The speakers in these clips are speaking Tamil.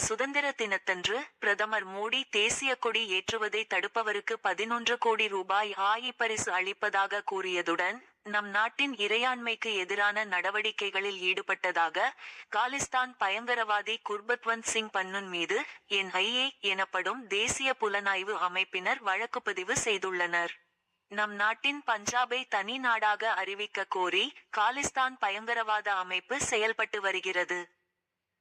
சுதந்திர தினத்தன்று பிரதமர் மோடி தேசிய கொடி ஏற்றுவதை தடுப்பவருக்கு 11 கோடி ரூபாய் பரிசு அளிப்பதாக கூறியதுடன், நம் நாட்டின் இறையாண்மைக்கு எதிரான நடவடிக்கைகளில் ஈடுபட்டதாக காலிஸ்தான் பயங்கரவாதி குர்பத்வந்த் சிங் பன்னுன் மீது NIA எனப்படும் தேசிய புலனாய்வு அமைப்பினர் வழக்குப்பதிவு செய்துள்ளனர். நம் நாட்டின் பஞ்சாபை தனி நாடாக அறிவிக்க கோரி காலிஸ்தான் பயங்கரவாத அமைப்பு செயல்பட்டு வருகிறது.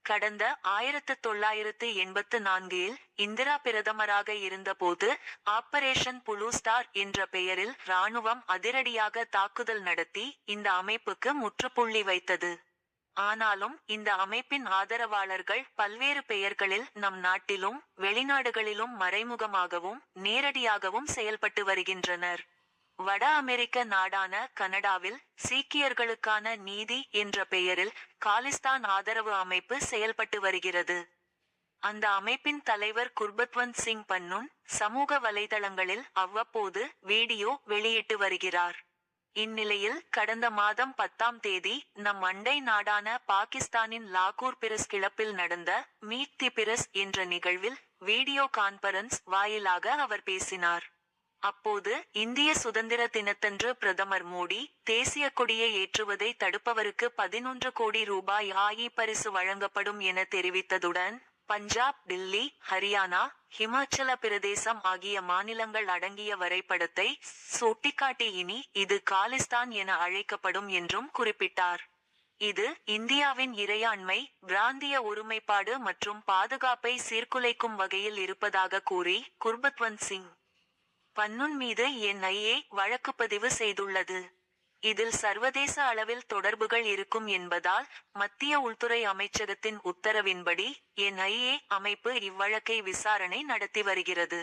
கடந்த 1984இல் இந்திரா பிரதமராக இருந்தபோது ஆபரேஷன் புளூ ஸ்டார் என்ற பெயரில் ராணுவம் அதிரடியாக தாக்குதல் நடத்தி இந்த அமைப்புக்கு முற்றுப்புள்ளி வைத்தது. ஆனாலும் இந்த அமைப்பின் ஆதரவாளர்கள் பல்வேறு பெயர்களில் நம் நாட்டிலும் வெளிநாடுகளிலும் மறைமுகமாகவும் நேரடியாகவும் செயல்பட்டு வருகின்றனர். வட அமெரிக்க நாடான கனடாவில் சீக்கியர்களுக்கான நீதி என்ற பெயரில் காலிஸ்தான் ஆதரவு அமைப்பு செயல்பட்டு வருகிறது. அந்த அமைப்பின் தலைவர் குர்பத்வந்த் சிங் பன்னுன் சமூக வலைதளங்களில் அவ்வப்போது வீடியோ வெளியிட்டு வருகிறார். இந்நிலையில் கடந்த மாதம் 10ஆம் தேதி நம் அண்டை நாடான பாகிஸ்தானின் லாகூர் பிரஸ் கிளப்பில் நடந்த மீட் தி பிரஸ் என்ற நிகழ்வில் வீடியோ கான்பரன்ஸ் வாயிலாக அவர் பேசினார். அப்போது இந்திய சுதந்திர தினத்தன்று பிரதமர் மோடி தேசிய கொடியை ஏற்றுவதை தடுப்பவருக்கு 11 கோடி ரூபாய் பரிசு வழங்கப்படும் என தெரிவித்ததுடன், பஞ்சாப், டில்லி, ஹரியானா, ஹிமாச்சல பிரதேசம் ஆகிய மாநிலங்கள் அடங்கிய வரைபடத்தை சுட்டிக்காட்டி இனி இது காலிஸ்தான் என அழைக்கப்படும் என்றும் குறிப்பிட்டார். இது இந்தியாவின் இறையாண்மை, பிராந்திய ஒருமைப்பாடு மற்றும் பாதுகாப்பை சீர்குலைக்கும் வகையில் இருப்பதாக கூறி குர்பத்வந்த் சிங் பன்னுன் மீது NIA வழக்குப்பதிவு செய்துள்ளது. இதில் சர்வதேச அளவில் தொடர்புகள் இருக்கும் என்பதால் மத்திய உள்துறை அமைச்சகத்தின் உத்தரவின்படி NIA அமைப்பு இவ்வழக்கை விசாரணை நடத்தி வருகிறது.